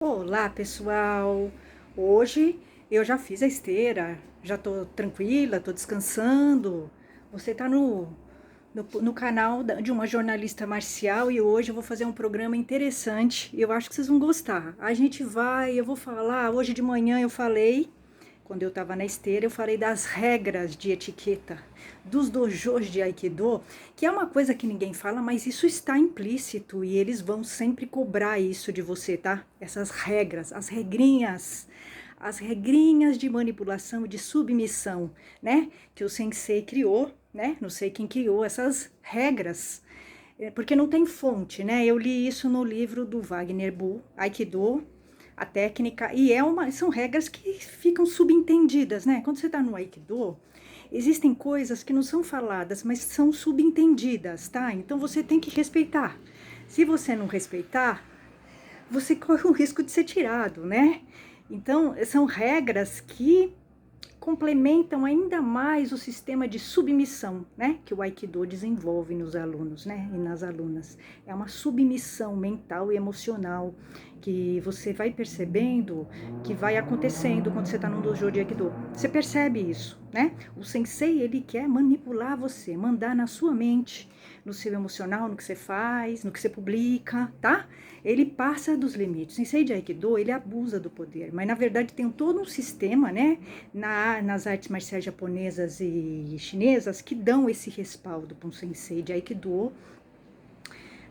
Olá, pessoal! Hoje eu já fiz a esteira, já tô tranquila, tô descansando. Você tá no canal de uma jornalista marcial e hoje eu vou fazer um programa interessante e eu acho que vocês vão gostar. Eu vou falar, hoje de manhã eu falei, quando eu estava na esteira, eu falei das regras de etiqueta, dos dojos de Aikido, que é uma coisa que ninguém fala, mas isso está implícito e eles vão sempre cobrar isso de você, tá? Essas regras, as regrinhas de manipulação e de submissão, né? Que o sensei criou, né? Não sei quem criou essas regras, porque não tem fonte, né? Eu li isso no livro do Wagner Bull, Aikido, a técnica, e são regras que ficam subentendidas, né? Quando você está no Aikido, existem coisas que não são faladas, mas são subentendidas, tá? Então você tem que respeitar. Se você não respeitar, você corre o risco de ser tirado, né? Então, são regras que complementam ainda mais o sistema de submissão, né, que o Aikido desenvolve nos alunos, né, e nas alunas. É uma submissão mental e emocional que você vai percebendo que vai acontecendo quando você está num dojo de Aikido. Você percebe isso, né? O sensei, ele quer manipular você, mandar na sua mente, no seu emocional, no que você faz, no que você publica, tá? Ele passa dos limites. O sensei de Aikido, ele abusa do poder, mas na verdade tem todo um sistema, né, nas artes marciais japonesas e chinesas que dão esse respaldo para um sensei de Aikido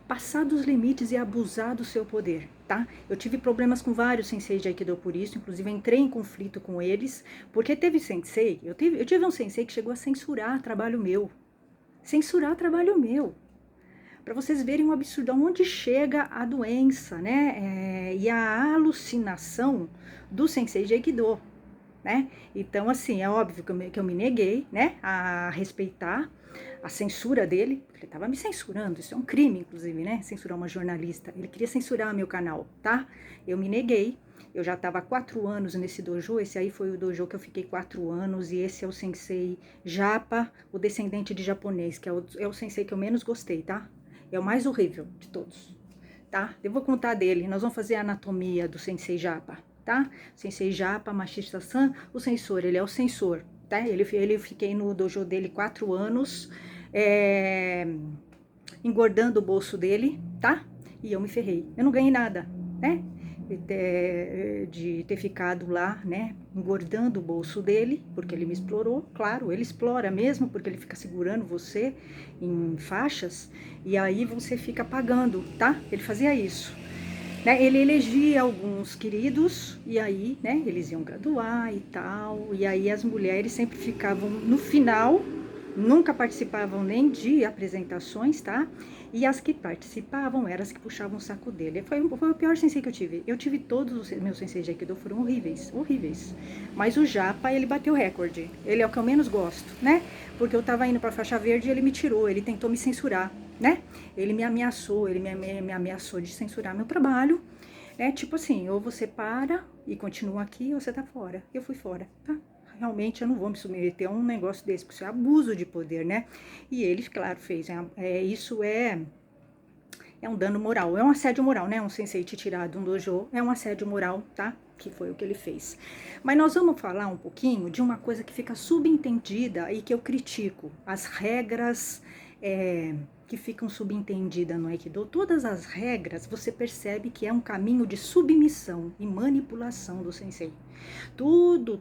passar dos limites e abusar do seu poder, tá? Eu tive problemas com vários senseis de Aikido por isso, inclusive entrei em conflito com eles, porque teve sensei, eu tive um sensei que chegou a censurar trabalho meu. Censurar trabalho meu. Para vocês verem um absurdo, aonde chega a doença, né? E a alucinação do sensei de Aikido, né? Então, assim, é óbvio que eu me neguei, né, a respeitar a censura dele, porque ele estava me censurando, isso é um crime, inclusive, né, censurar uma jornalista. Ele queria censurar meu canal, tá? Eu me neguei, eu já estava há 4 anos nesse dojo, esse aí foi o dojo que eu fiquei 4 anos, e esse é o sensei Japa, o descendente de japonês, que é o sensei que eu menos gostei, tá? É o mais horrível de todos, tá? Eu vou contar dele, nós vamos fazer a anatomia do sensei Japa, tá? Sensei Japa, Machista-san, o censor, ele é o censor, tá? Eu fiquei no dojo dele 4 anos, engordando o bolso dele, tá? E eu me ferrei, eu não ganhei nada, né? De ter ficado lá, né, engordando o bolso dele, porque ele me explorou, claro, ele explora mesmo, porque ele fica segurando você em faixas, e aí você fica pagando, tá? Ele fazia isso. Né, ele elegia alguns queridos, e aí, né, eles iam graduar e tal, e aí as mulheres sempre ficavam no final, nunca participavam nem de apresentações, tá? E as que participavam eram as que puxavam o saco dele. Foi o pior sensei que eu tive. Eu tive todos os meus senseis de Aikido, foram horríveis, horríveis. Mas o Japa, ele bateu recorde. Ele é o que eu menos gosto, né? Porque eu tava indo pra faixa verde e ele me tirou, ele tentou me censurar, né? Ele me ameaçou, me ameaçou de censurar meu trabalho, né? Tipo assim, ou você para e continua aqui, ou você tá fora. Eu fui fora, tá? Realmente eu não vou me submeter a um negócio desse, porque isso é abuso de poder, né? E ele, claro, fez. Isso é um dano moral, é um assédio moral, né? Um sensei te tirar de um dojo é um assédio moral, tá? Que foi o que ele fez. Mas nós vamos falar um pouquinho de uma coisa que fica subentendida e que eu critico. As regras que ficam subentendidas no Aikido. Todas as regras você percebe que é um caminho de submissão e manipulação do sensei. Toda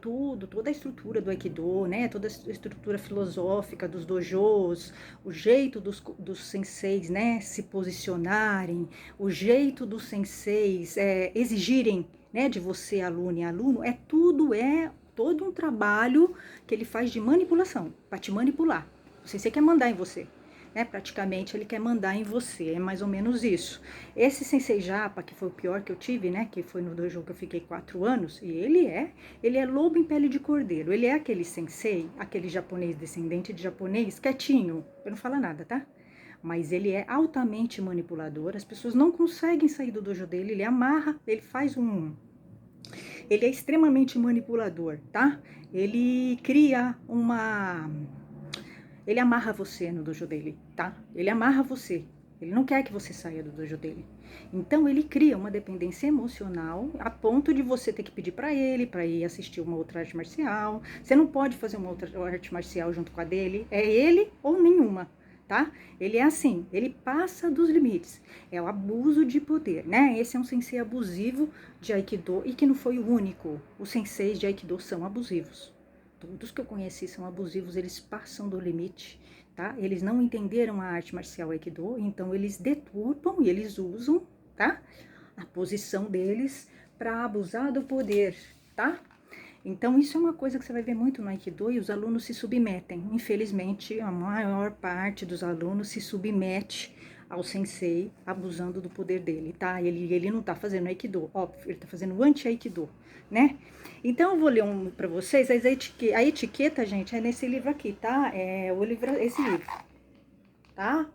a estrutura do Aikido, né? Toda a estrutura filosófica dos dojos, o jeito dos senseis, né, se posicionarem, o jeito dos senseis exigirem, né, de você, aluno e aluno, é todo um trabalho que ele faz de manipulação, para te manipular. O sensei quer mandar em você. Né, praticamente ele quer mandar em você, é mais ou menos isso. Esse sensei Japa, que foi o pior que eu tive, né, que foi no dojo que eu fiquei 4 anos, e ele é lobo em pele de cordeiro, ele é aquele sensei, aquele japonês, descendente de japonês, quietinho, eu não falo nada, tá? Mas ele é altamente manipulador, as pessoas não conseguem sair do dojo dele, ele amarra, ele é extremamente manipulador, tá? Ele cria ele amarra você no dojo dele, tá? Ele amarra você. Ele não quer que você saia do dojo dele. Então ele cria uma dependência emocional a ponto de você ter que pedir para ele para ir assistir uma outra arte marcial. Você não pode fazer uma outra arte marcial junto com a dele. É ele ou nenhuma, tá? Ele é assim, ele passa dos limites. É o abuso de poder, né? Esse é um sensei abusivo de Aikido e que não foi o único. Os senseis de Aikido são abusivos. Todos que eu conheci são abusivos, eles passam do limite. Tá? Eles não entenderam a arte marcial Aikido, então eles deturpam e eles usam, tá? A posição deles para abusar do poder, tá? Então isso é uma coisa que você vai ver muito no Aikido e os alunos se submetem. Infelizmente, a maior parte dos alunos se submete ao sensei abusando do poder dele, tá? Ele não tá fazendo Aikido, óbvio, ele tá fazendo anti-Aikido, né? Então eu vou ler um para vocês, a etiqueta, gente, é nesse livro aqui, tá? É o livro, esse livro, tá?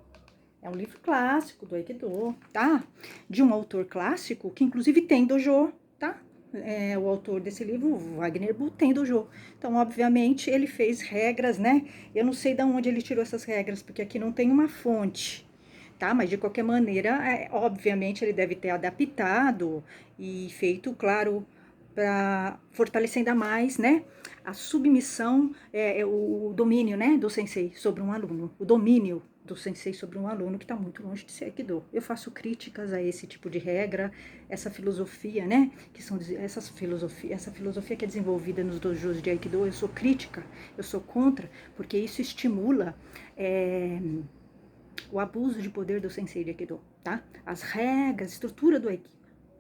É um livro clássico do Aikido, tá? De um autor clássico que inclusive tem dojo, tá? É, o autor desse livro, Wagner Bull, tem dojo. Então, obviamente, ele fez regras, né? Eu não sei de onde ele tirou essas regras, porque aqui não tem uma fonte, tá? Mas de qualquer maneira, obviamente, ele deve ter adaptado e feito, claro, para fortalecer ainda mais, né? A submissão, o domínio, né, do sensei sobre um aluno, o domínio do sensei sobre um aluno que está muito longe de ser Aikido. Eu faço críticas a esse tipo de regra, essa filosofia, né, que são essa filosofia que é desenvolvida nos dojos de Aikido, eu sou crítica, eu sou contra, porque isso estimula o abuso de poder do sensei de Aikido, tá? As regras, a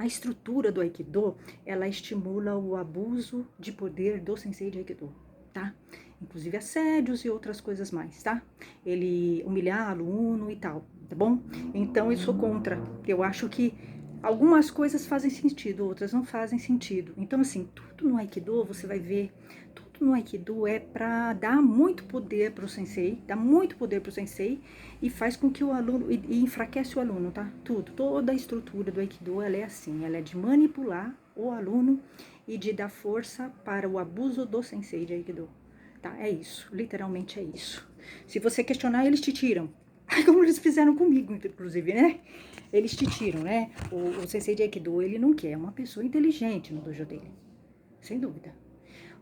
estrutura do Aikido, ela estimula o abuso de poder do sensei de Aikido, tá? Inclusive assédios e outras coisas mais, tá? Ele humilhar aluno e tal, tá bom? Então eu sou contra. Eu acho que algumas coisas fazem sentido, outras não fazem sentido. Então assim, tudo no Aikido você vai ver, tudo no Aikido é para dar muito poder para o sensei, dá muito poder para o sensei e faz com que o aluno, e enfraquece o aluno, tá? Tudo, toda a estrutura do Aikido, ela é assim, ela é de manipular o aluno e de dar força para o abuso do sensei de Aikido, tá? É isso, literalmente é isso. Se você questionar, eles te tiram. Como eles fizeram comigo, inclusive, né? Eles te tiram, né? O sensei de Aikido, ele não quer uma pessoa inteligente no dojo dele, sem dúvida.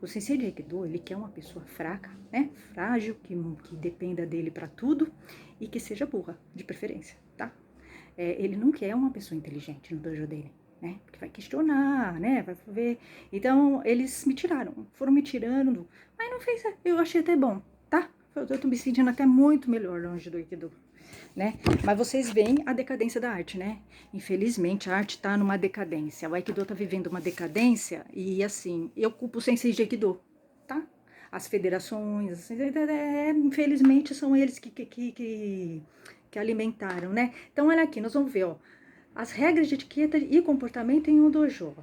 O sensei de Aikido, ele quer uma pessoa fraca, né? Frágil, que dependa dele para tudo e que seja burra, de preferência, tá? Ele não quer uma pessoa inteligente no dojo dele, né? Porque vai questionar, né? Vai ver. Então, eles me tiraram, foram me tirando, mas não fez, eu achei até bom, tá? Eu tô me sentindo até muito melhor longe do Aikido, né? Mas vocês veem a decadência da arte, né? Infelizmente, a arte tá numa decadência. O Aikido tá vivendo uma decadência e, assim, eu culpo os senseis de Aikido, tá? As federações, assim, infelizmente, são eles que alimentaram, né? Então, olha aqui, nós vamos ver, ó. As regras de etiqueta e comportamento em um dojo.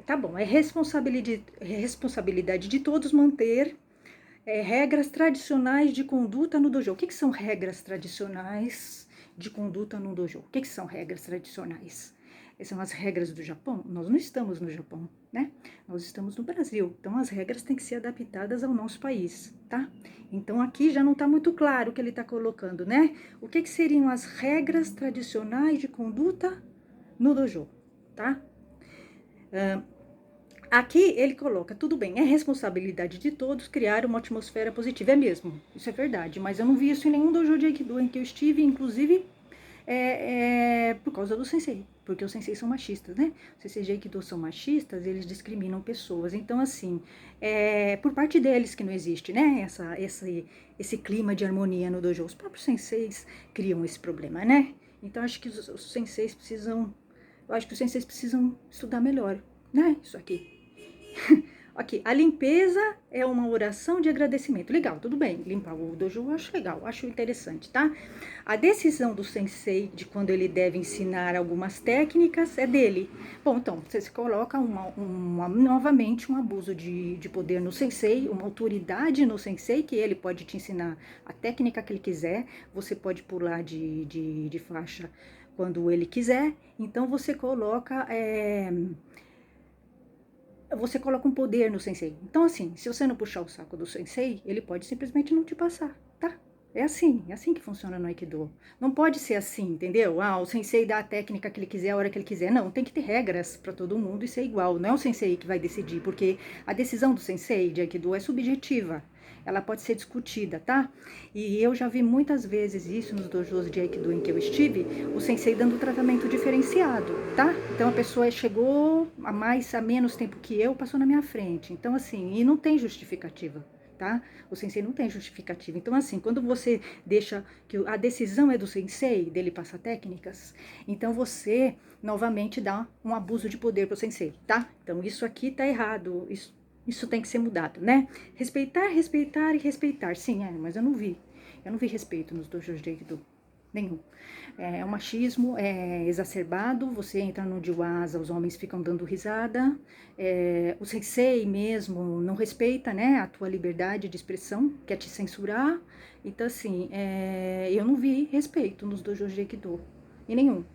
Tá bom, é responsabilidade de todos manter regras tradicionais de conduta no dojo. O que são regras tradicionais de conduta no dojo? O que são regras tradicionais? São as regras do Japão? Nós não estamos no Japão, né? Nós estamos no Brasil. Então, as regras têm que ser adaptadas ao nosso país, tá? Então, aqui já não está muito claro o que ele está colocando, né? O que seriam as regras tradicionais de conduta no dojo, tá? Aqui ele coloca, tudo bem, é responsabilidade de todos criar uma atmosfera positiva. É mesmo, isso é verdade, mas eu não vi isso em nenhum dojo de Aikido em que eu estive, inclusive por causa do sensei, porque os senseis são machistas, né? Os senseis de Aikido são machistas, eles discriminam pessoas. Então, assim, por parte deles que não existe, né? Esse clima de harmonia no dojo. Os próprios senseis criam esse problema, né? Então, acho que os senseis precisam, eu acho que os senseis precisam estudar melhor, né? Isso aqui. Ok, a limpeza é uma oração de agradecimento. Legal, tudo bem. Limpar o dojo eu acho legal, acho interessante, tá? A decisão do sensei de quando ele deve ensinar algumas técnicas é dele. Bom, então, você coloca novamente um abuso de poder no sensei, uma autoridade no sensei, que ele pode te ensinar a técnica que ele quiser. Você pode pular de faixa quando ele quiser. Então, você coloca um poder no sensei. Então, assim, se você não puxar o saco do sensei, ele pode simplesmente não te passar, tá? É assim que funciona no Aikido. Não pode ser assim, entendeu? Ah, o sensei dá a técnica que ele quiser, a hora que ele quiser. Não, tem que ter regras para todo mundo e ser igual. Não é o sensei que vai decidir, porque a decisão do sensei de Aikido é subjetiva. Ela pode ser discutida, tá? E eu já vi muitas vezes isso nos dojos de Aikido em que eu estive, o sensei dando tratamento diferenciado, tá? Então a pessoa chegou a menos tempo que eu, passou na minha frente. Então assim, e não tem justificativa. Tá? O sensei não tem justificativa. Então, assim, quando você deixa que a decisão é do sensei, dele passar técnicas, então você novamente dá um abuso de poder pro sensei, tá? Então, isso aqui tá errado, isso tem que ser mudado, né? Respeitar, respeitar e respeitar. Sim, mas eu não vi. Eu não vi respeito nos dojos de Aikido. Nenhum. O machismo é exacerbado, você entra no Diwasa, os homens ficam dando risada, o sensei mesmo não respeita, né, a tua liberdade de expressão, quer te censurar, então assim, eu não vi respeito nos dojos de Aikido, em nenhum.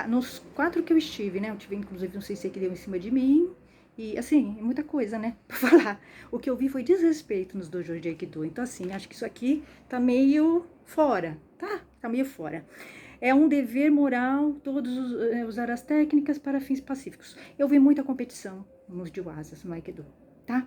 Nos 4 que eu estive, né, eu tive inclusive um sensei que deu em cima de mim, e assim, é muita coisa, né, pra falar. O que eu vi foi desrespeito nos dojos de Aikido, então assim, acho que isso aqui tá meio fora, tá? Tá meio fora. É um dever moral todos usar as técnicas para fins pacíficos. Eu vi muita competição nos Diwasas, no Aikido, tá?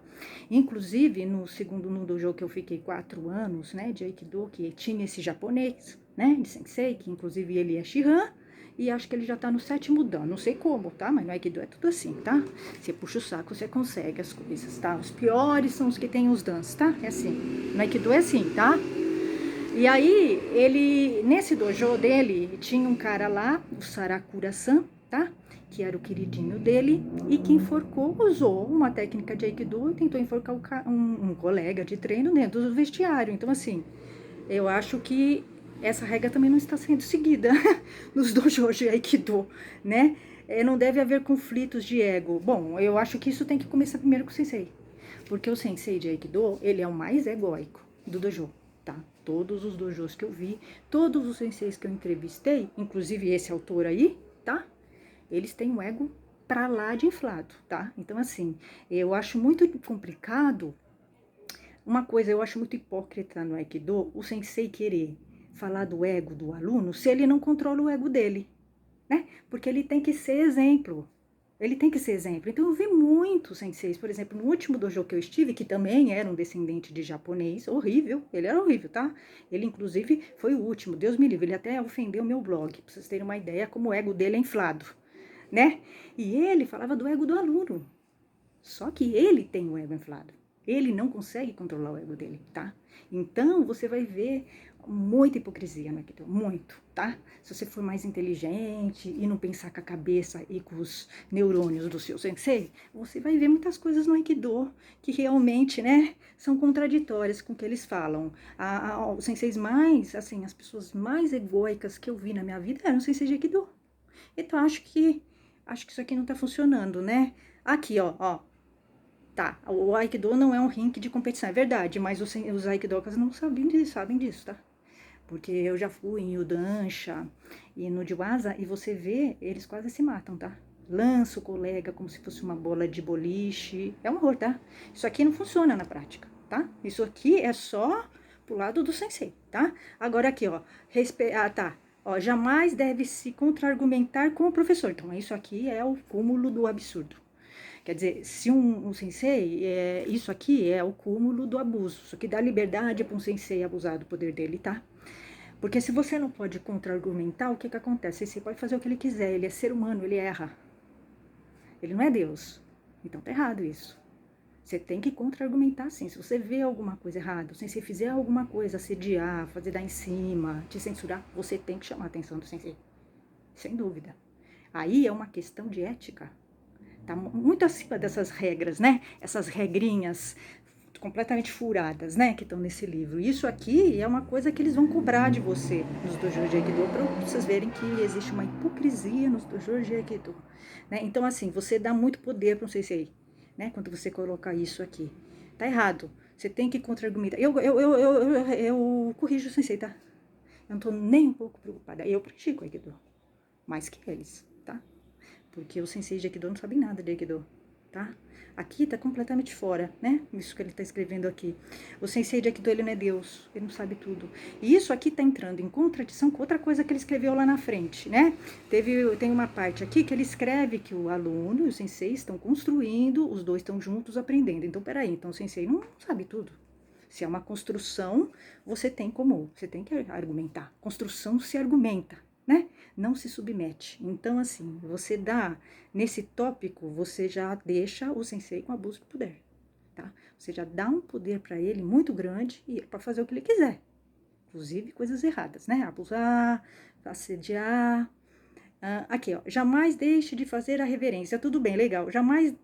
Inclusive, no dojo que eu fiquei 4 anos, né, de Aikido, que tinha esse japonês, né, de sensei, que inclusive ele é Shihan, e acho que ele já tá no 7º dan, não sei como, tá? Mas no Aikido é tudo assim, tá? Você puxa o saco, você consegue as coisas, tá? Os piores são os que tem os dans, tá? É assim. No Aikido é assim, tá? E aí, nesse dojo dele, tinha um cara lá, o Sarakura-san, tá? Que era o queridinho dele, e que enforcou, usou uma técnica de Aikido e tentou enforcar um colega de treino dentro do vestiário. Então, assim, eu acho que essa regra também não está sendo seguida nos dojos de Aikido, né? Não deve haver conflitos de ego. Bom, eu acho que isso tem que começar primeiro com o sensei. Porque o sensei de Aikido, ele é o mais egóico do dojo, tá? Todos os dojos que eu vi, todos os senseis que eu entrevistei, inclusive esse autor aí, tá? Eles têm um ego pra lá de inflado, tá? Então, assim, eu acho muito complicado. Uma coisa, eu acho muito hipócrita no Aikido, o sensei querer falar do ego do aluno se ele não controla o ego dele, né? Porque ele tem que ser exemplo. Ele tem que ser exemplo. Então eu vi muitos senseis, por exemplo, no último dojo que eu estive, que também era um descendente de japonês, horrível, ele era horrível, tá? Ele inclusive foi o último, Deus me livre, ele até ofendeu meu blog, pra vocês terem uma ideia como o ego dele é inflado, né? E ele falava do ego do aluno, só que ele tem o ego inflado. Ele não consegue controlar o ego dele, tá? Então, você vai ver muita hipocrisia no Aikido, muito, tá? Se você for mais inteligente e não pensar com a cabeça e com os neurônios do seu sensei, você vai ver muitas coisas no Aikido que realmente, né, são contraditórias com o que eles falam. Os senseis mais, assim, as pessoas mais egóicas que eu vi na minha vida eram senseis de Aikido. Então, acho que isso aqui não tá funcionando, né? Aqui, ó. Tá, o Aikido não é um ringue de competição, é verdade, mas os Aikidokas não sabem disso, tá? Porque eu já fui em Udansha e no Diwasa e você vê, eles quase se matam, tá? Lança o colega como se fosse uma bola de boliche. É um horror, tá? Isso aqui não funciona na prática, tá? Isso aqui é só pro lado do sensei, tá? Agora aqui, ó. Tá. Ó, jamais deve se contra-argumentar com o professor. Então, isso aqui é o cúmulo do absurdo. Quer dizer, se um sensei, isso aqui é o cúmulo do abuso. Isso aqui dá liberdade para um sensei abusar do poder dele, tá? Porque se você não pode contra-argumentar, o que que acontece? Você pode fazer o que ele quiser, ele é ser humano, ele erra. Ele não é Deus. Então tá errado isso. Você tem que contra-argumentar sim. Se você vê alguma coisa errada, se você fizer alguma coisa, assediar, fazer dar em cima, te censurar, você tem que chamar a atenção do sensei. Sem dúvida. Aí é uma questão de ética. Tá muito acima dessas regras, né? Essas regrinhas completamente furadas, né? Que estão nesse livro. Isso aqui é uma coisa que eles vão cobrar de você nos dojos de Aikido, para vocês verem que existe uma hipocrisia nos dojos de Aikido, né? Então, assim, você dá muito poder para um sensei, né? Quando você coloca isso aqui. Tá errado. Você tem que contra-argumentar. Eu corrijo o sensei, tá? Eu não tô nem um pouco preocupada. Eu pratico Aikido. Mais que eles, tá? Porque os senseis de Aikido não sabem nada de Aikido. tá? Aqui tá completamente fora, né? Isso que ele tá escrevendo aqui. O sensei de Aikido, ele não é Deus, ele não sabe tudo. E isso aqui tá entrando em contradição com outra coisa que ele escreveu lá na frente, né? Tem uma parte aqui que ele escreve que o aluno e o sensei estão construindo, os dois estão juntos aprendendo. Então, peraí, então o sensei não sabe tudo. Se é uma construção, você tem que argumentar. Construção se argumenta, né? Não se submete. Então, assim, você dá, nesse tópico, você já deixa o sensei com abuso de poder, tá? Você já dá um poder para ele muito grande e para fazer o que ele quiser. Inclusive coisas erradas, né? Abusar, assediar. Aqui, ó. Jamais deixe de fazer a reverência. Tudo bem, legal. Jamais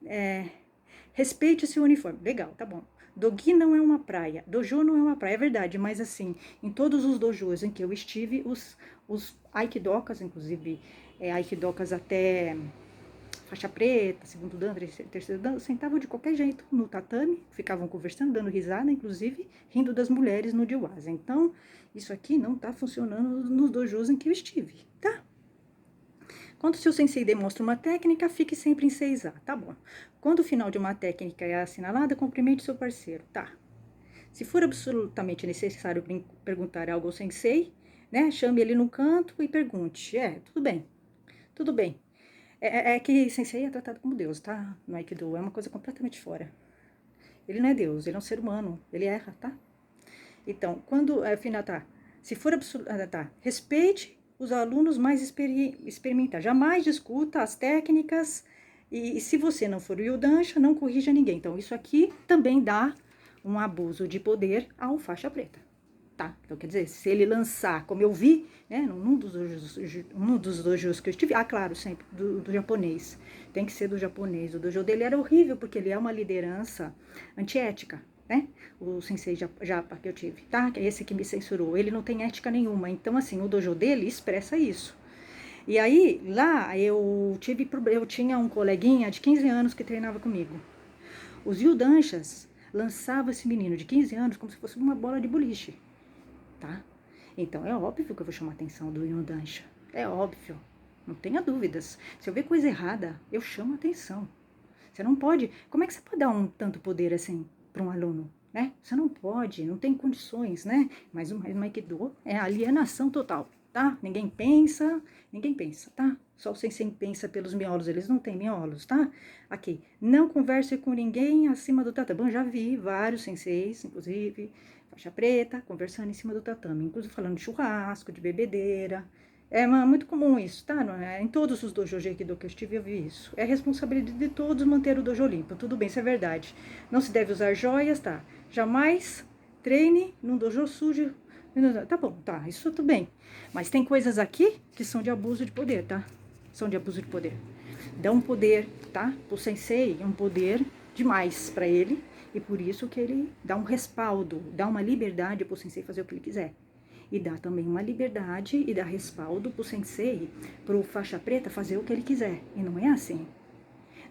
respeite seu uniforme. Legal, tá bom. Dogi não é uma praia, dojo não é uma praia, é verdade, mas assim, em todos os dojos em que eu estive, os aikidokas, inclusive aikidokas até faixa preta, segundo dan, terceiro dan, sentavam de qualquer jeito no tatame, ficavam conversando, dando risada, inclusive rindo das mulheres no Jiwaza. Então, isso aqui não tá funcionando nos dojos em que eu estive, tá? Quando o seu sensei demonstra uma técnica, fique sempre em 6A, tá bom. Quando o final de uma técnica é assinalada, cumprimente seu parceiro, tá. Se for absolutamente necessário perguntar algo ao sensei, né, chame ele no canto e pergunte. Tudo bem. É que sensei é tratado como Deus, tá? No Aikido é uma coisa completamente fora. Ele não é Deus, ele é um ser humano, ele erra, tá? Então, quando, afinal, tá, se for tá, respeite os alunos mais experimentar, jamais discuta as técnicas, e se você não for o Yodansha, não corrija ninguém. Então, isso aqui também dá um abuso de poder ao faixa preta, tá? Então, quer dizer, se ele lançar, como eu vi, né, num dos dojos que eu estive, claro, sempre, do japonês, tem que ser do japonês, o dojo dele era horrível, porque ele é uma liderança antiética, né? O sensei japa que eu tive, tá? Que é esse que me censurou. Ele não tem ética nenhuma. Então, assim, o dojo dele expressa isso. E aí, lá, eu tinha um coleguinha de 15 anos que treinava comigo. Os Yudanchas lançavam esse menino de 15 anos como se fosse uma bola de boliche, tá? Então, é óbvio que eu vou chamar a atenção do Yudansha. É óbvio. Não tenha dúvidas. Se eu ver coisa errada, eu chamo a atenção. Você não pode... Como é que você pode dar tanto poder assim para um aluno, né? Você não pode, não tem condições, né? Mas o Aikido é alienação total, tá? Ninguém pensa, tá? Só o sensei pensa pelos miolos, eles não têm miolos, tá? Aqui, não converse com ninguém acima do tatame. Bom, já vi vários senseis, inclusive, faixa preta, conversando em cima do tatame, inclusive falando de churrasco, de bebedeira. É muito comum isso, tá? Não é? Em todos os dojos de Aikido que eu estive, eu vi isso. É responsabilidade de todos manter o dojo limpo. Tudo bem, isso é verdade. Não se deve usar joias, tá? Jamais treine num dojo sujo. Tá bom, tá, isso tudo bem. Mas tem coisas aqui que são de abuso de poder, tá? São de abuso de poder. Dá um poder, tá? O sensei é um poder demais para ele. E por isso que ele dá um respaldo, dá uma liberdade pro sensei fazer o que ele quiser. E dá também uma liberdade e dá respaldo pro sensei, pro faixa preta fazer o que ele quiser. E não é assim,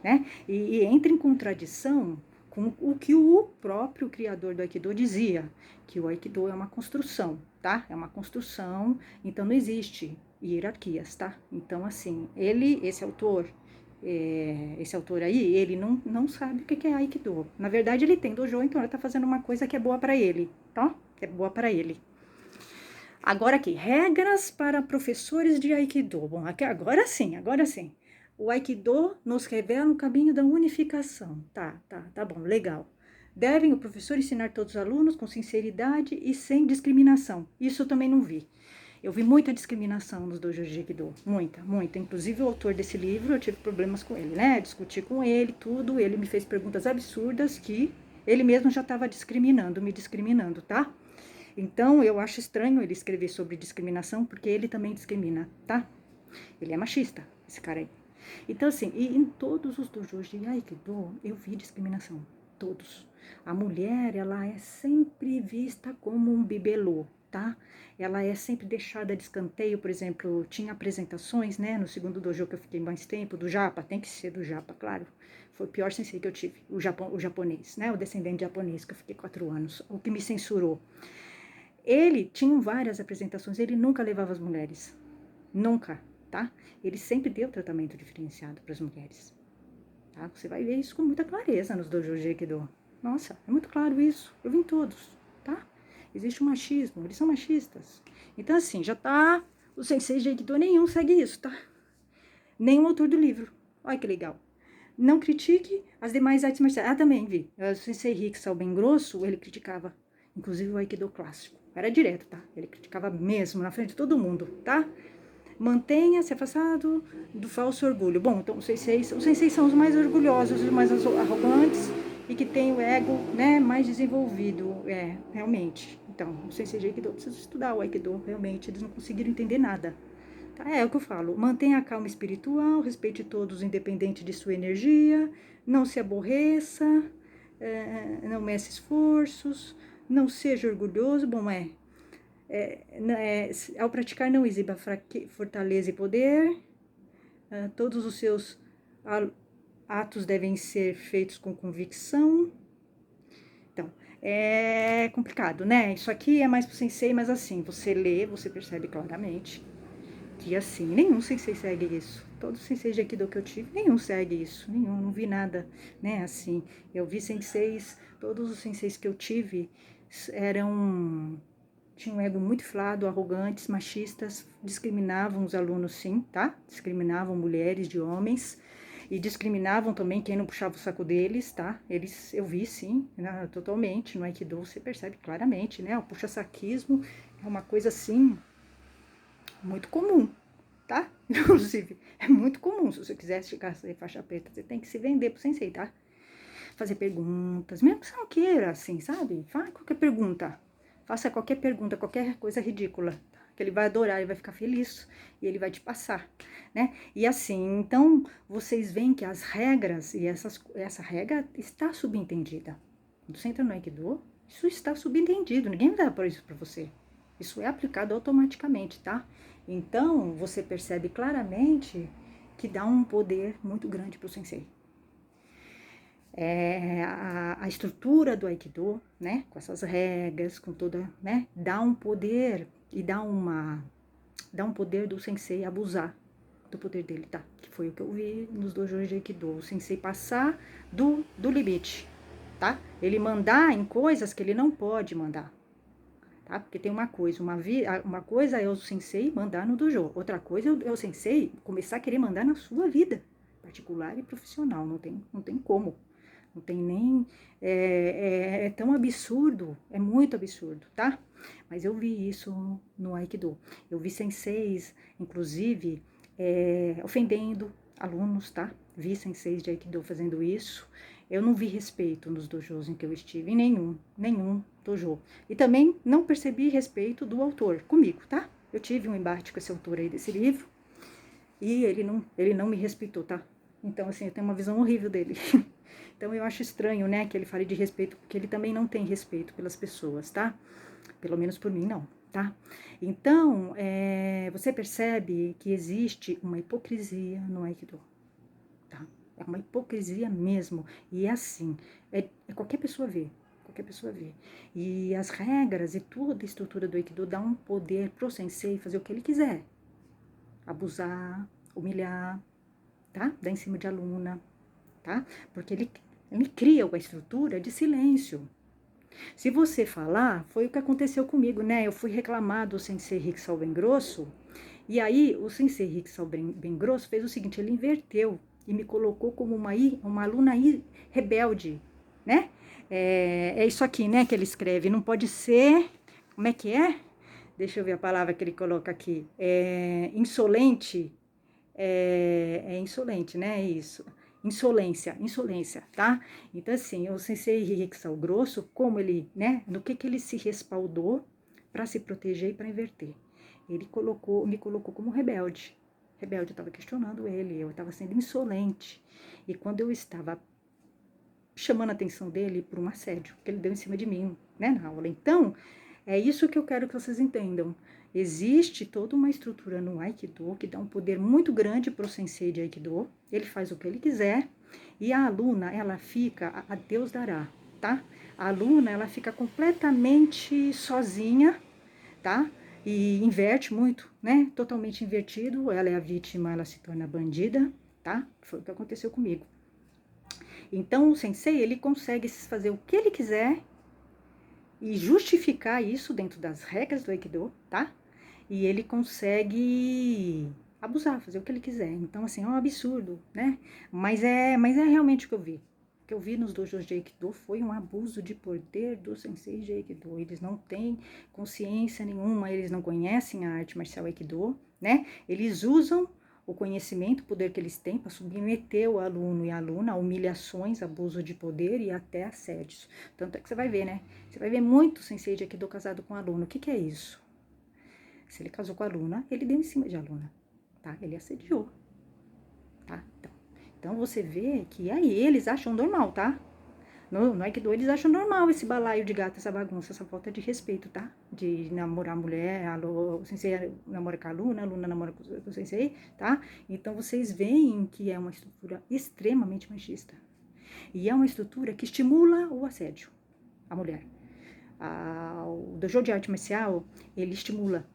né? E entra em contradição com o que o próprio criador do Aikido dizia, que o Aikido é uma construção, tá? É uma construção, então não existe hierarquias, tá? Então, assim, esse autor aí, ele não sabe o que é Aikido. Na verdade, ele tem dojo, então ele tá fazendo uma coisa que é boa para ele, tá? Que é boa para ele. Agora aqui, regras para professores de Aikido. Bom, aqui, agora sim. O Aikido nos revela o caminho da unificação. Tá bom, legal. Devem o professor ensinar todos os alunos com sinceridade e sem discriminação. Isso eu também não vi. Eu vi muita discriminação nos dojos de Aikido. Muita. Inclusive o autor desse livro, eu tive problemas com ele, né? Discuti com ele, tudo. Ele me fez perguntas absurdas que ele mesmo já estava me discriminando, tá? Então, eu acho estranho ele escrever sobre discriminação, porque ele também discrimina, tá? Ele é machista, esse cara aí. Então, assim, e em todos os dojos de Aikido, eu vi discriminação. Todos. A mulher, ela é sempre vista como um bibelô, tá? Ela é sempre deixada de escanteio. Por exemplo, tinha apresentações, né? No segundo dojo que eu fiquei mais tempo, do japa, tem que ser do japa, claro. Foi o pior sensei que eu tive, o japonês, né? O descendente japonês, que eu fiquei 4 anos, o que me censurou. Ele tinha várias apresentações, ele nunca levava as mulheres. Nunca, tá? Ele sempre deu tratamento diferenciado para as mulheres, tá? Você vai ver isso com muita clareza nos dojos de Aikido. Nossa, é muito claro isso. Eu vi em todos, tá? Existe um machismo, eles são machistas. Então, assim, já tá... O sensei de Aikido nenhum segue isso, tá? Nem o autor do livro. Olha que legal. Não critique as demais artes marciais. Ah, também vi. O sensei Riksal bem grosso, ele criticava, inclusive o Aikido clássico. Era direto, tá? Ele criticava mesmo, na frente de todo mundo, tá? Mantenha-se afastado do falso orgulho. Bom, então os senseis são os mais orgulhosos, os mais arrogantes e que têm o ego, né, mais desenvolvido, realmente. Então, o sensei de Aikido precisa estudar o Aikido, realmente, eles não conseguiram entender nada. Tá? É o que eu falo, mantenha a calma espiritual, respeite todos, independente de sua energia, não se aborreça, não meça esforços, não seja orgulhoso, ao praticar não exiba fortaleza e poder, todos os seus atos devem ser feitos com convicção. Então, é complicado, né? Isso aqui é mais pro sensei, mas assim, você lê, você percebe claramente que assim, nenhum sensei segue isso. Todos os senseis de Aikido que eu tive, nenhum segue isso, nenhum, não vi nada, né, assim. Eu vi senseis, todos os senseis que eu tive tinham um ego muito inflado, arrogantes, machistas, discriminavam os alunos sim, tá? Discriminavam mulheres de homens e discriminavam também quem não puxava o saco deles, tá? Eu vi sim, né, totalmente, no Aikido você percebe claramente, né? O puxa-saquismo é uma coisa assim muito comum, tá? Inclusive, é muito comum. Se você quiser chegar a ser faixa preta, você tem que se vender pro sensei, tá? Fazer perguntas, mesmo que você não queira, assim, sabe? Faça qualquer pergunta. Faça qualquer pergunta, qualquer coisa ridícula, tá? Que ele vai adorar, ele vai ficar feliz e ele vai te passar, né? E assim, então, vocês veem que as regras e essa regra está subentendida. Quando você entra no Aikido, isso está subentendido, ninguém vai dar por isso pra você. Isso é aplicado automaticamente, tá? Então, você percebe claramente que dá um poder muito grande pro sensei. A estrutura do Aikido, né, com essas regras, com toda, né, dá um poder e dá um poder do sensei abusar do poder dele, tá? Que foi o que eu vi nos dojos de Aikido, o sensei passar do limite, tá? Ele mandar em coisas que ele não pode mandar, tá? Porque tem uma coisa é o sensei mandar no dojo, outra coisa é o sensei começar a querer mandar na sua vida, particular e profissional, não tem como. Não tem nem... É tão absurdo, é muito absurdo, tá? Mas eu vi isso no Aikido. Eu vi senseis, inclusive, ofendendo alunos, tá? Vi senseis de Aikido fazendo isso. Eu não vi respeito nos dojos em que eu estive, em nenhum dojo. E também não percebi respeito do autor comigo, tá? Eu tive um embate com esse autor aí desse livro e ele não me respeitou, tá? Então, assim, eu tenho uma visão horrível dele. Então, eu acho estranho, né, que ele fale de respeito, porque ele também não tem respeito pelas pessoas, tá? Pelo menos por mim, não, tá? Então, você percebe que existe uma hipocrisia no Aikido, tá? É uma hipocrisia mesmo. E é assim, qualquer pessoa vê. Qualquer pessoa vê. E as regras e toda a estrutura do Aikido dá um poder pro sensei fazer o que ele quiser. Abusar, humilhar, tá? Dar em cima de aluna, tá? Porque ele cria uma estrutura de silêncio. Se você falar, foi o que aconteceu comigo, né? Eu fui reclamar do sensei Riksal bem grosso, e aí o sensei Riksal bem grosso fez o seguinte, ele inverteu e me colocou como uma aluna rebelde, né? É isso aqui, né, que ele escreve, não pode ser, como é que é? Deixa eu ver a palavra que ele coloca aqui, insolente, insolente, né, isso. Insolência, tá? Então, assim, o sensei Riksal grosso, como ele, né, no que ele se respaldou para se proteger e para inverter. Ele me colocou como rebelde. Rebelde, eu estava questionando ele, eu estava sendo insolente. E quando eu estava chamando a atenção dele por um assédio, que ele deu em cima de mim, né, na aula. Então, é isso que eu quero que vocês entendam. Existe toda uma estrutura no Aikido que dá um poder muito grande para o sensei de Aikido. Ele faz o que ele quiser e a aluna, ela fica, a Deus dará, tá? A aluna, ela fica completamente sozinha, tá? E inverte muito, né? Totalmente invertido. Ela é a vítima, ela se torna bandida, tá? Foi o que aconteceu comigo. Então, o sensei, ele consegue fazer o que ele quiser e justificar isso dentro das regras do Aikido, tá? E ele consegue abusar, fazer o que ele quiser. Então, assim, é um absurdo, né? Mas é realmente o que eu vi. O que eu vi nos dojos de Aikido foi um abuso de poder dos senseis de Aikido. Eles não têm consciência nenhuma, eles não conhecem a arte marcial Aikido, né? Eles usam o conhecimento, o poder que eles têm para submeter o aluno e a aluna a humilhações, abuso de poder e até assédios. Tanto é que você vai ver, né? Você vai ver muito sensei de Aikido casado com aluno. O que que é isso? Se ele casou com a aluna, ele deu em cima de aluna, tá? Ele assediou, tá? Então você vê que aí eles acham normal, tá? No Aikido eles acham normal esse balaio de gato, essa bagunça, essa falta de respeito, tá? De namorar a mulher, o sensei namora com a aluna namora com o sensei, tá? Então vocês veem que é uma estrutura extremamente machista. E é uma estrutura que estimula o assédio à mulher. O dojo de arte marcial, ele estimula,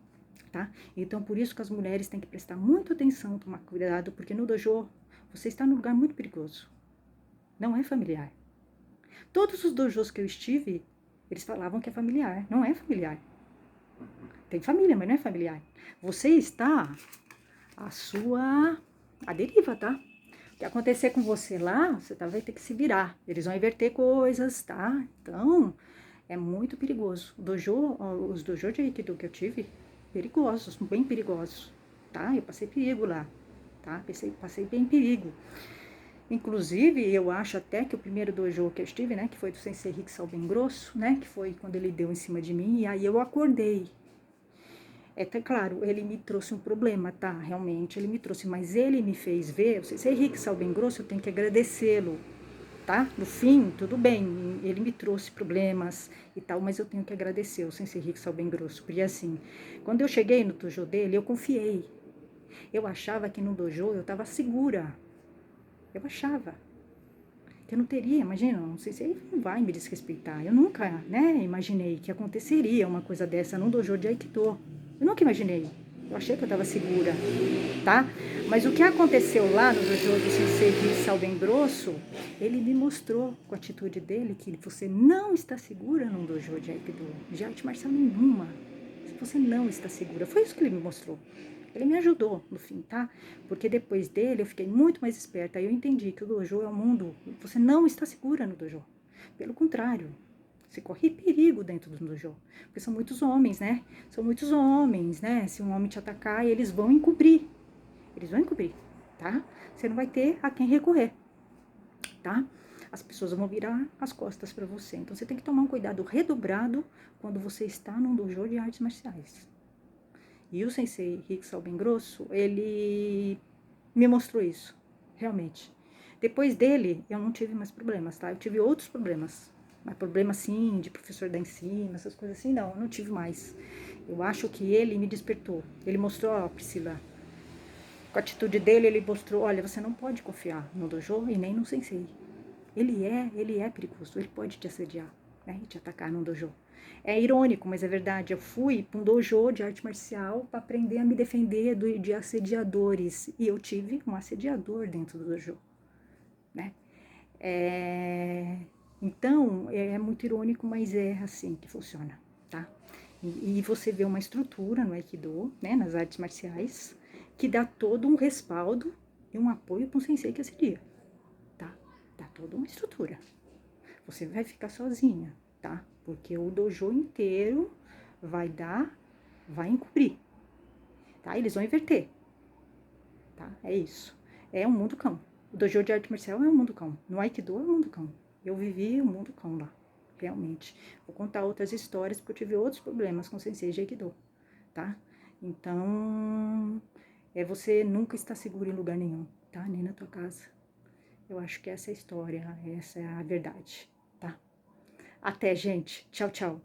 tá? Então, por isso que as mulheres têm que prestar muita atenção, tomar cuidado, porque no dojo você está num lugar muito perigoso. Não é familiar. Todos os dojos que eu estive, eles falavam que é familiar. Não é familiar. Tem família, mas não é familiar. Você está à deriva, tá? O que acontecer com você lá, você vai ter que se virar. Eles vão inverter coisas, tá? Então, é muito perigoso. Os dojos de Aikido que eu tive, perigosos, bem perigosos, tá? Eu passei perigo lá, tá? Passei bem perigo. Inclusive, eu acho até que o primeiro dojo que eu estive, né, que foi do Sensei Riksal bem grosso, né, que foi quando ele deu em cima de mim, e aí eu acordei. Claro, ele me trouxe um problema, tá? Realmente, ele me trouxe, mas ele me fez ver, o Sensei Riksal bem grosso, eu tenho que agradecê-lo, tá? No fim, tudo bem, ele me trouxe problemas e tal, mas eu tenho que agradecer o Sensei Riksal bem grosso, porque assim, quando eu cheguei no dojo dele, eu confiei. Eu achava que no dojo eu estava segura. Eu achava que eu não teria, imagina, não sei se ele não vai me desrespeitar. Eu nunca, né, imaginei que aconteceria uma coisa dessa num dojo de Aikido. Eu nunca imaginei. Eu achei que eu estava segura, tá? Mas o que aconteceu lá no dojo do Sensei Riksal bem grosso, ele me mostrou com a atitude dele que você não está segura num dojo de Aikido, de arte marcial nenhuma. Você não está segura. Foi isso que ele me mostrou. Ele me ajudou no fim, tá? Porque depois dele eu fiquei muito mais esperta. Aí eu entendi que o dojo é um mundo. Você não está segura no dojo. Pelo contrário, você corre perigo dentro do dojo. Porque são muitos homens, né? São muitos homens, né? Se um homem te atacar, eles vão encobrir. Eles vão encobrir, tá? Você não vai ter a quem recorrer, tá? As pessoas vão virar as costas para você. Então você tem que tomar um cuidado redobrado quando você está num dojo de artes marciais. E o Sensei Riksal bem grosso, ele me mostrou isso, realmente. Depois dele, eu não tive mais problemas, tá? Eu tive outros problemas. Mas problema, assim, de professor dar em cima, essas coisas assim, não, eu não tive mais. Eu acho que ele me despertou. Ele mostrou, ó, Priscila, com a atitude dele, ele mostrou, olha, você não pode confiar no dojo e nem no Sensei. Ele é perigoso, ele pode te assediar, né, e te atacar no dojo. É irônico, mas é verdade. Eu fui para um dojo de arte marcial para aprender a me defender de assediadores. E eu tive um assediador dentro do dojo, né? Então, é muito irônico, mas é assim que funciona, tá? E você vê uma estrutura no Aikido, né, nas artes marciais, que dá todo um respaldo e um apoio para um sensei que assedia, tá? Dá toda uma estrutura. Você vai ficar sozinha, tá? Porque o dojo inteiro vai encobrir, tá? Eles vão inverter, tá? É isso. É um mundo cão. O dojo de arte marcial é um mundo cão. No Aikido é um mundo cão. Eu vivi um mundo cão lá, realmente. Vou contar outras histórias, porque eu tive outros problemas com sensei de Aikido, tá? Então, você nunca está seguro em lugar nenhum, tá? Nem na tua casa. Eu acho que essa é a história, essa é a verdade, tá? Até, gente. Tchau, tchau.